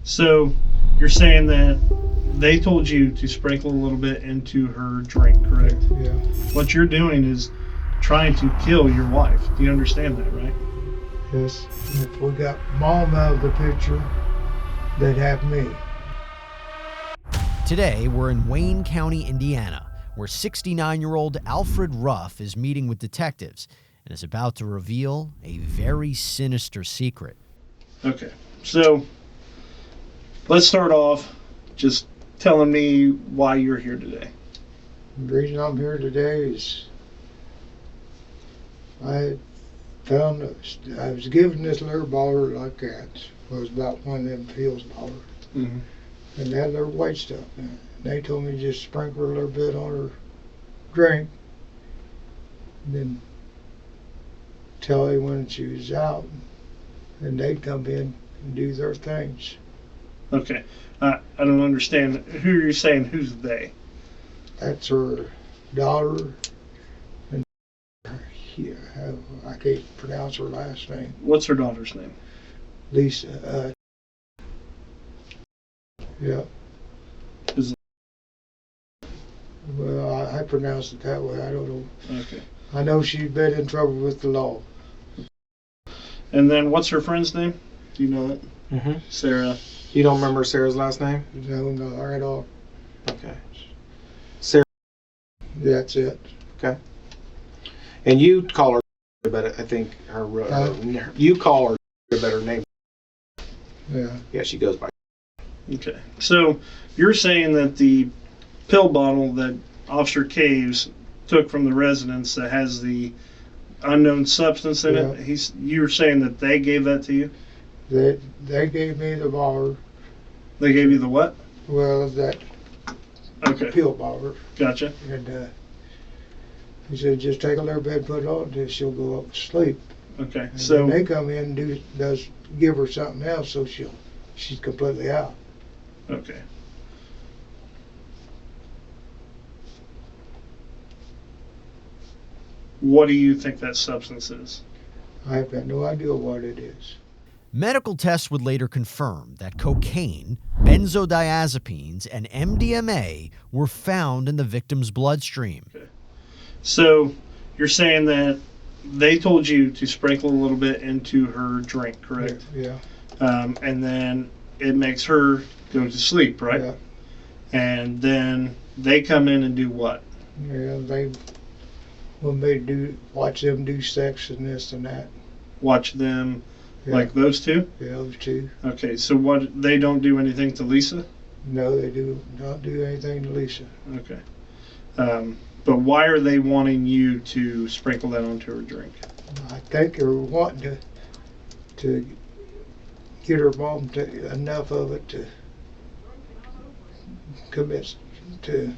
So you're saying that they told you to sprinkle a little bit into her drink, correct? Yeah. What you're doing is trying to kill your wife. Do you understand that, right? Yes. If we got Mom out of the picture, they'd have me. Today, we're in Wayne County, Indiana, where 69-year-old Alfred Ruf is meeting with detectives and is about to reveal a very sinister secret. Okay. So let's start off just telling me why you're here today. The reason I'm here today is I found I was given this little baller like that. It was about one of them Fields ballers. Mm-hmm. And they had their white stuff in it. And they told me to just sprinkle a little bit on her drink. And then tell her when she was out. And they'd come in and do their things. Okay. I don't understand. Who are you saying? Who's they? That's her daughter. And yeah, I can't pronounce her last name. What's her daughter's name? Lisa. Yeah. Is Well, I pronounce it that way. I don't know. Okay. I know she's been in trouble with the law. And then what's her friend's name? Do you know that? Mm-hmm. Sarah. You don't remember Sarah's last name? No, not at all. Okay. Sarah. That's it. Okay. And you call her, but I think you call her a better name. Yeah. Yeah, she goes by. Okay. So you're saying that the pill bottle that Officer Caves took from the residence that has the unknown substance in it, you're saying that they gave that to you? They gave me the baller. They gave you the what? Well, that pill baller. Gotcha. And he said, just take a little bit, put it on, until she'll go up to sleep. Okay. And So then they come in and give her something else, so she's completely out. okay. What do you think that substance is? I've got no idea what it is. Medical tests would later confirm that cocaine, benzodiazepines, and MDMA were found in the victim's bloodstream. Okay. So you're saying that they told you to sprinkle a little bit into her drink, correct? Yeah. And then it makes her go to sleep, right? Yeah. And then they come in and do what? Yeah, watch them do sex and this and that. Watch them, Yeah. like those two? Yeah, those two. Okay, so what, they don't do anything to Lisa? No, they do not do anything to Lisa. Okay. But why are they wanting you to sprinkle that onto her drink? I think they're wanting to get her mom to enough of it to commit to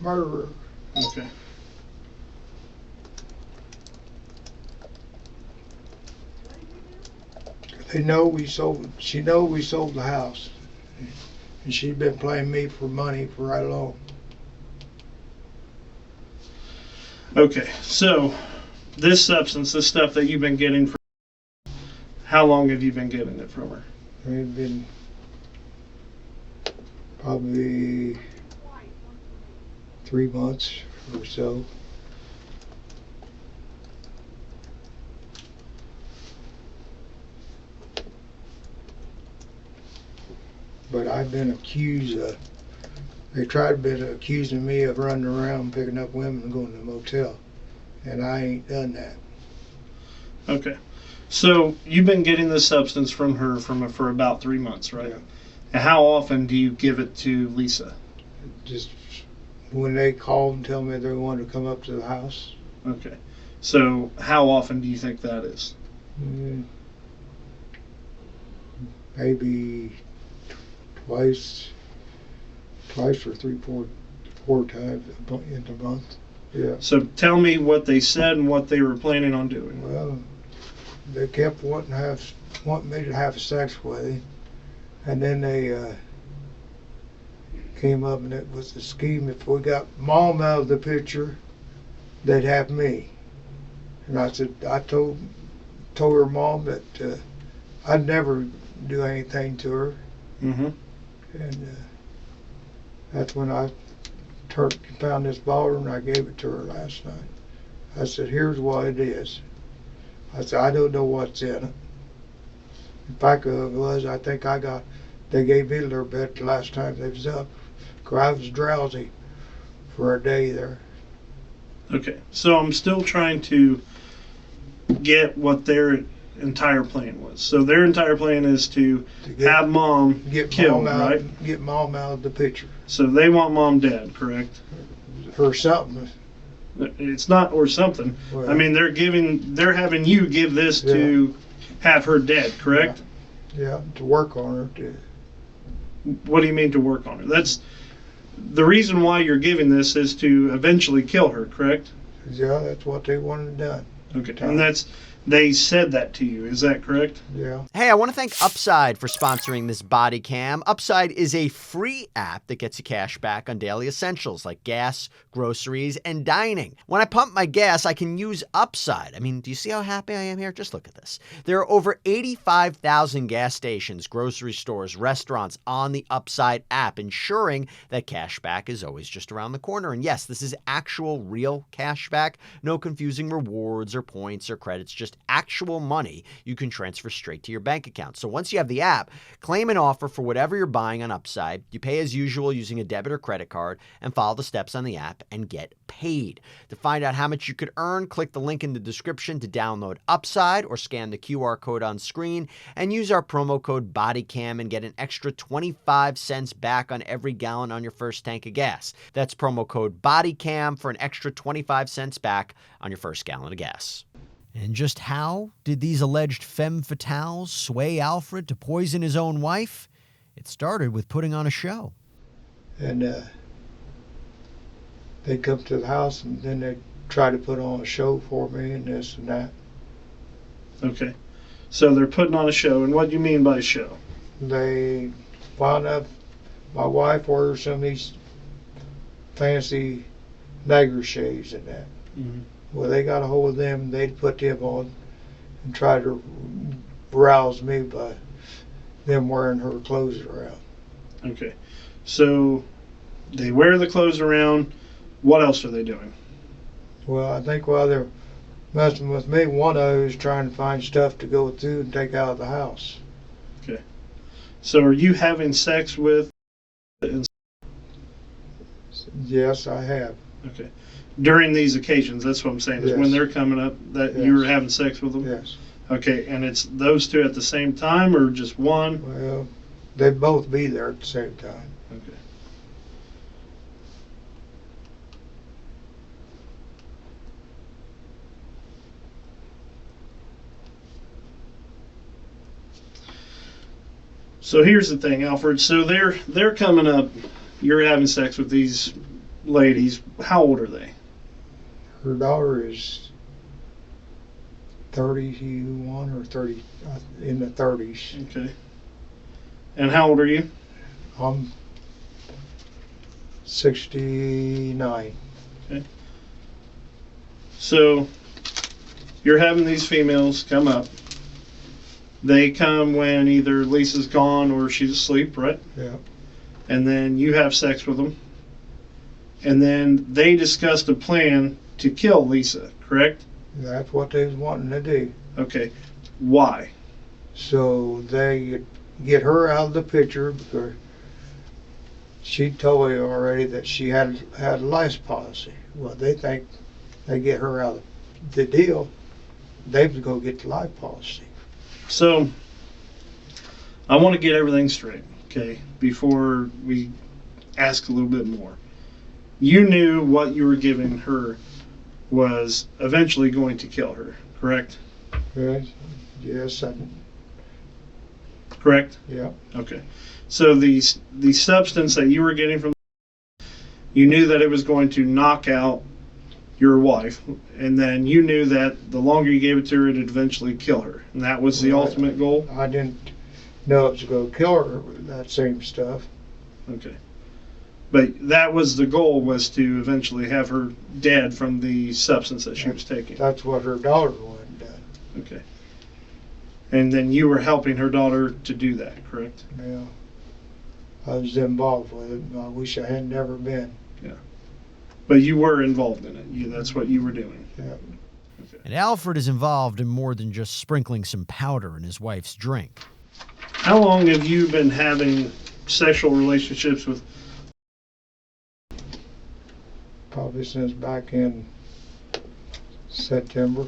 murder her. Okay. She know we sold the house, and she's been playing me for money for right long. Okay, so this substance, this stuff that you've been getting from, how long have you been getting it from her? It's been probably 3 months or so. But I've been accused of, they been accusing me of running around picking up women and going to the motel. And I ain't done that. Okay. So you've been getting this substance from her for about 3 months, right? Yeah. And how often do you give it to Lisa? Just when they call and tell me they want to come up to the house. Okay. So how often do you think that is? Maybe twice or four times in a month. Yeah. So tell me what they said and what they were planning on doing. Well, they kept wanting me to have sex with him, and then they came up and it was a scheme. If we got Mom out of the picture, they'd have me. And I told her mom that I'd never do anything to her. Mm-hmm. And that's when I found this bottle and I gave it to her last night. I said, here's what it is. I said, I don't know what's in it. In fact, I think they gave me a little bit the last time they was up. 'Cause I was drowsy for a day there. Okay, so I'm still trying to get what their entire plan was. So their entire plan is to have mom killed, right? Get mom out of the picture. So they want mom dead, correct? Or something. It's not or something. Well, I mean, they're having you give this to have her dead, correct? Yeah, to work on her. What do you mean to work on her? That's the reason why you're giving this is to eventually kill her, correct? Yeah, that's what they wanted done. Okay, and they said that to you, is that correct? Yeah. Hey, I want to thank Upside for sponsoring this body cam. Upside is a free app that gets you cash back on daily essentials like gas, groceries, and dining. When I pump my gas, I can use Upside. I mean, do you see how happy I am here? Just look at this. There are over 85,000 gas stations, grocery stores, restaurants on the Upside app, ensuring that cash back is always just around the corner. And yes, this is actual real cash back. No confusing rewards or points or credits, just actual money you can transfer straight to your bank account. So once you have the app, claim an offer for whatever you're buying on Upside. You pay as usual using a debit or credit card and follow the steps on the app and get paid. To find out how much you could earn, click the link in the description to download Upside or scan the QR code on screen and use our promo code BODYCAM and get an extra 25 cents back on every gallon on your first tank of gas. That's promo code BODYCAM for an extra 25 cents back on your first gallon of gas. And just how did these alleged femme fatales sway Alfred to poison his own wife? It started with putting on a show. And they'd come to the house and then they'd try to put on a show for me and this and that. Okay. So they're putting on a show, and what do you mean by show? They wound up, my wife ordered some of these fancy negligees and that. Mm-hmm. Well, they got a hold of them, they'd put them on and try to rouse me by them wearing her clothes around. Okay. So they wear the clothes around. What else are they doing? Well, I think while they're messing with me, one of them is trying to find stuff to go through and take out of the house. Okay. So are you having sex with? Yes, I have. Okay. During these occasions, that's what I'm saying, is Yes. when they're coming up, that Yes. you were having sex with them? Yes. Okay, and it's those two at the same time or just one? Well, they'd both be there at the same time. Okay. So here's the thing, Alfred. So they're coming up, you're having sex with these ladies. How old are they? Her daughter is 31 or 30, in the 30s. Okay. And how old are you? I'm 69. Okay. So you're having these females come up. They come when either Lisa's gone or she's asleep, right? Yeah. And then you have sex with them. And then they discussed a plan to kill Lisa, correct? That's what they was wanting to do. Okay. Why? So they get her out of the picture because she told me already that she had a life policy. Well, they think they get her out of the deal, they was going to get the life policy. So I want to get everything straight, okay, before we ask a little bit more. You knew what you were giving her was eventually going to kill her, correct? Right? Yes, Correct? yeah. Okay. So the substance that you were getting from, you knew that it was going to knock out your wife, and then you knew that the longer you gave it to her, it'd eventually kill her. And that was the Right. ultimate goal? I didn't know it was going to kill her with that same stuff. Okay. But that was the goal, was to eventually have her dead from the substance that she was taking. That's what her daughter wanted done. Okay. And then you were helping her daughter to do that, correct? Yeah. I was involved with it. I wish I had never been. But you were involved in it. That's what you were doing. Yeah. And Alfred is involved in more than just sprinkling some powder in his wife's drink. How long have you been having sexual relationships with? Probably since back in September.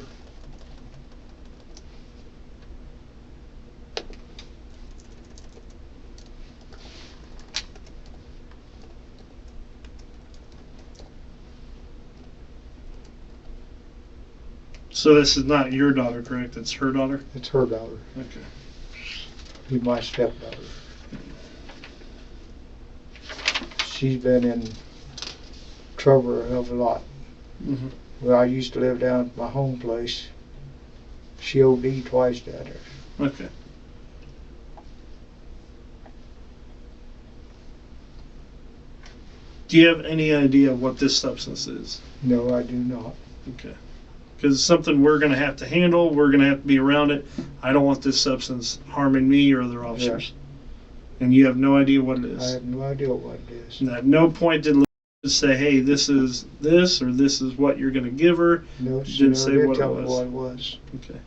So this is not your daughter, correct? It's her daughter? It's her daughter. Okay. She's my stepdaughter. She's been in trouble a hell of a lot. Mm-hmm. Well, I used to live down at my home place. She OD'd twice down there. Okay. Do you have any idea what this substance is? No, I do not. Okay. Because it's something we're going to have to handle. We're going to have to be around it. I don't want this substance harming me or other officers. Yeah. And you have no idea what it is. I have no idea what it is. And at no point did Liz say, hey, this is this, or this is what you're going to give her. No, she didn't never say did what tell it me was. what it was. Okay.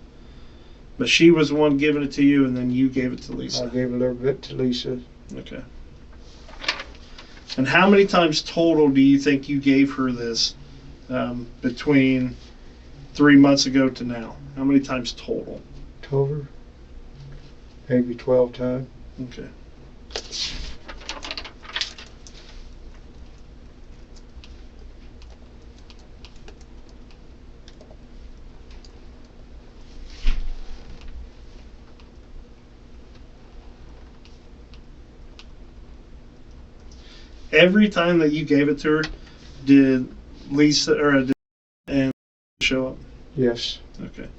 But she was the one giving it to you, and then you gave it to Lisa. I gave a little bit to Lisa. Okay. And how many times total do you think you gave her this between 3 months ago to now? How many times total? Told her maybe 12 times. Okay. Every time that you gave it to her, did Lisa or did and show up? Yes. Okay.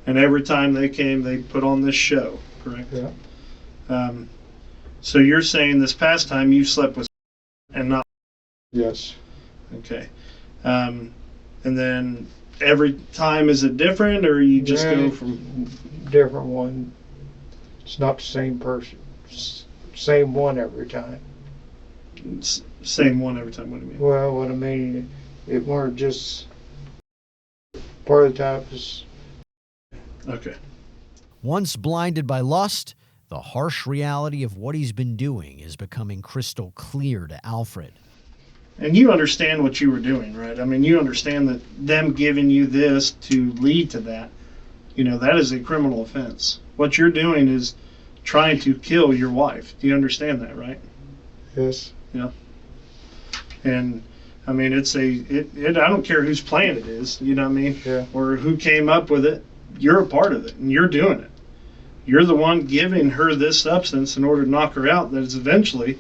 And every time they came, they put on this show, correct? Yeah. So you're saying this past time you slept with and not? Yes. Okay. And then every time is it different, or you just go from? Different one. It's not the same person. Same one every time. Same one every time. What do you mean? Well, what I mean, it weren't just part of the time. It's okay. Once blinded by lust, the harsh reality of what he's been doing is becoming crystal clear to Alfred. And you understand what you were doing, right? I mean, you understand that them giving you this to lead to that, that is a criminal offense. What you're doing is trying to kill your wife. Do you understand that, right? Yes. Yeah. And I mean, I don't care whose plan it is, you know what I mean? Yeah. Or who came up with it. You're a part of it, and you're doing it. You're the one giving her this substance in order to knock her out. That is eventually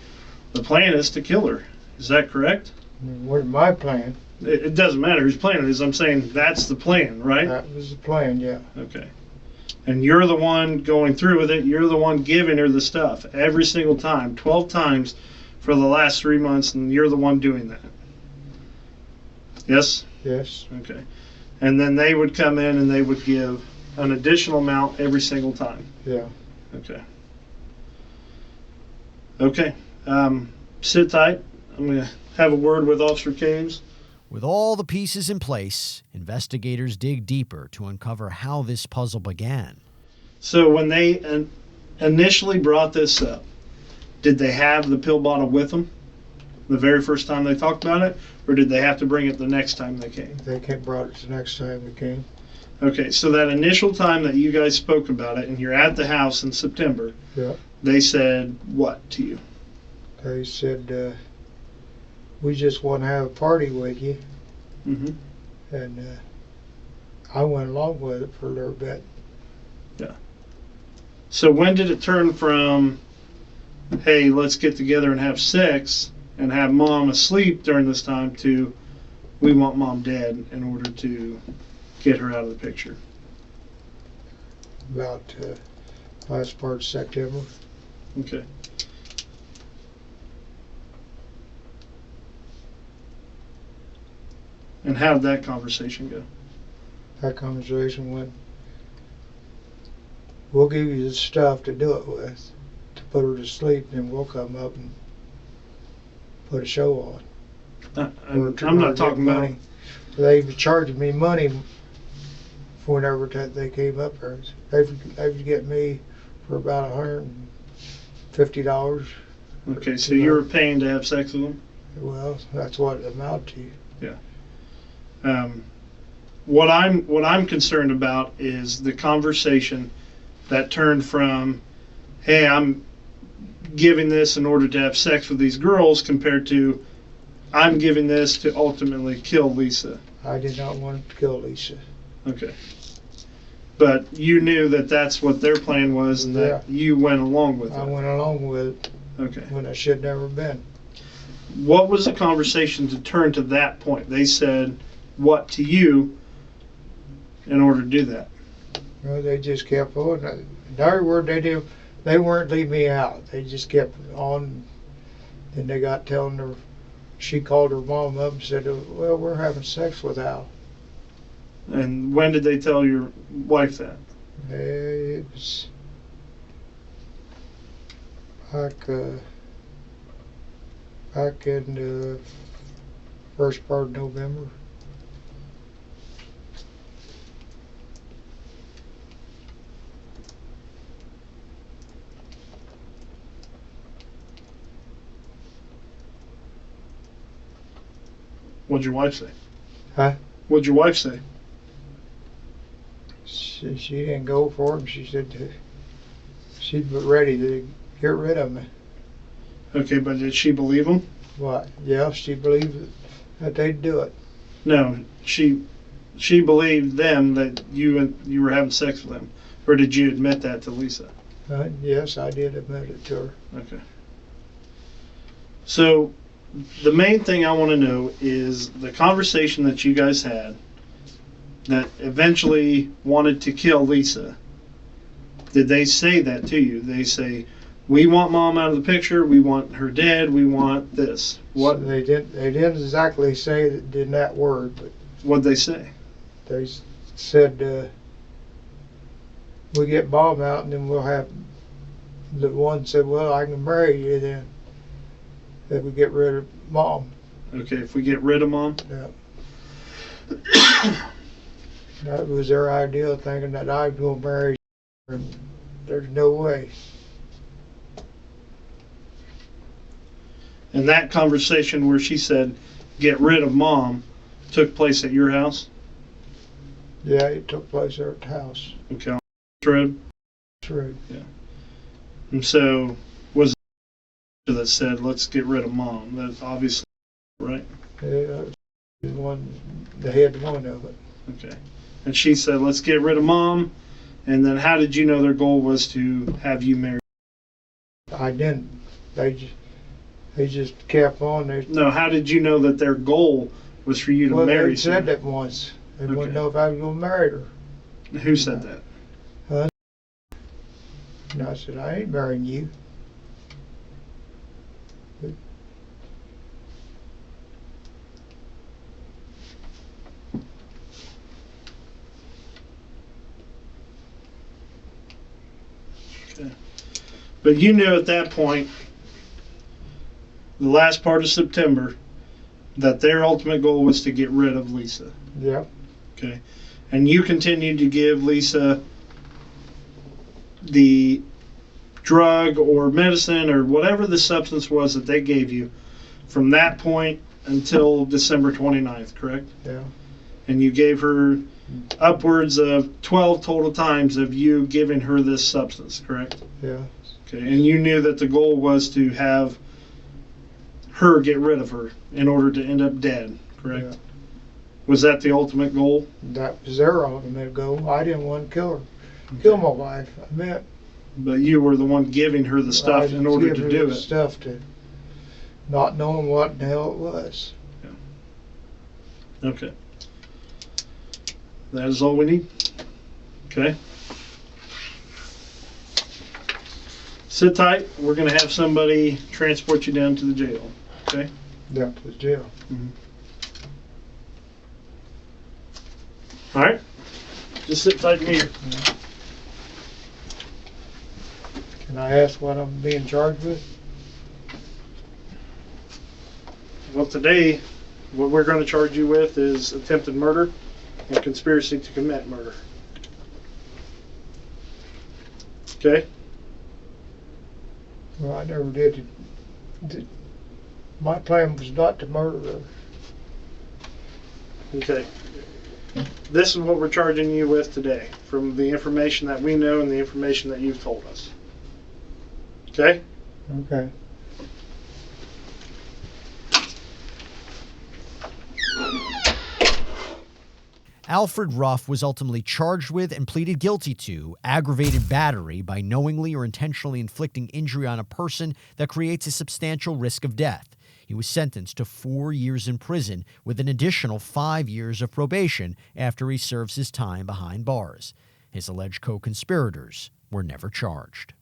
the plan is to kill her. Is that correct? What my plan? It doesn't matter whose plan it is. I'm saying that's the plan, right? That was the plan, yeah. Okay. And you're the one going through with it. You're the one giving her the stuff every single time, 12 times for the last 3 months, and you're the one doing that. Yes? Yes. Okay. And then they would come in and they would give an additional amount every single time. Yeah. Okay. Okay. Sit tight. I'm going to have a word with Officer Caves. With all the pieces in place, investigators dig deeper to uncover how this puzzle began. So when they initially brought this up, did they have the pill bottle with them the very first time they talked about it, or did they have to bring it the next time they came? They brought it the next time we came. Okay, so that initial time that you guys spoke about it, and you're at the house in September, Yeah. they said what to you? They said, we just want to have a party with you. Mm-hmm. And I went along with it for a little bit. Yeah. So when did it turn from, hey, let's get together and have sex and have mom asleep during this time, to we want mom dead in order to get her out of the picture? About last part of September. Okay. And how did that conversation go? That conversation went, we'll give you the stuff to do it with, to put her to sleep, and then we'll come up and put a show on. I'm not talking about. They were charging me money whenever they came up there. They would get me for about $150. Okay, so you were paying to have sex with them? Well, that's what it amounted to. What I'm concerned about is the conversation that turned from, hey, I'm giving this in order to have sex with these girls, compared to, I'm giving this to ultimately kill Lisa. I did not want to kill Lisa. Okay. But you knew that that's what their plan was, and that you went along with it. I went along with it. Okay. When I should never been. What was the conversation to turn to that point? They said what to you in order to do that? Well, they just kept on. In other words, they weren't leaving me out. They just kept on. Then they got telling her, she called her mom up and said, well, we're having sex with Al. And when did they tell your wife that? It was back in the first part of November. What'd your wife say? Huh? What'd your wife say? She didn't go for him. She said she'd be ready to get rid of me. Okay, but did she believe him? What? Yeah, she believed that they'd do it. No, she believed them that you were having sex with them, or did you admit that to Lisa? Yes, I did admit it to her. Okay. So, the main thing I want to know is the conversation that you guys had that eventually wanted to kill Lisa. Did they say that to you? They say, we want Mom out of the picture, we want her dead, we want this. What? So they didn't exactly say it in that word, but What'd they say? they said, we get Mom out and then we'll have, the one said, well, I can marry you then, if we get rid of Mom. Okay, if we get rid of Mom? Yeah. That was their idea, thinking that I was going to marry her, and there's no way. And that conversation where she said, get rid of Mom, took place at your house? Yeah, it took place there at the house. Okay, on the road? True. Yeah. And so, was it that said, let's get rid of Mom? That's obviously, right? Yeah, the one, the head one of it. Okay. And she said, let's get rid of Mom. And then how did you know their goal was to have you married? I didn't. They just kept on. No, how did you know that their goal was for you to marry? They said that once. They wouldn't know if I was going to marry her. Who said that? And I said, I ain't marrying you. Okay. But you knew at that point, the last part of September, that their ultimate goal was to get rid of Lisa. Yeah. Okay. And you continued to give Lisa the drug or medicine or whatever the substance was that they gave you from that point until December 29th, correct? Yeah. And you gave her upwards of 12 total times of you giving her this substance, correct? Yeah. Okay. And you knew that the goal was to have her get rid of her in order to end up dead, correct? Yeah. Was that the ultimate goal? That was their ultimate goal. I didn't want to kill her. Kill my wife. I meant. But you were the one giving her the stuff in order to do it. Stuff to not knowing what the hell it was. Yeah. Okay. That is all we need. Okay. Sit tight. We're going to have somebody transport you down to the jail. Okay? Down to the jail. Mm-hmm. All right. Just sit tight in here. Can I ask what I'm being charged with? Well, today, what we're going to charge you with is attempted murder and conspiracy to commit murder. Okay? Well, I never did. My plan was not to murder her. Okay. This is what we're charging you with today, from the information that we know and the information that you've told us. Okay? Okay. Alfred Ruf was ultimately charged with and pleaded guilty to aggravated battery by knowingly or intentionally inflicting injury on a person that creates a substantial risk of death. He was sentenced to 4 years in prison with an additional 5 years of probation after he serves his time behind bars. His alleged co-conspirators were never charged.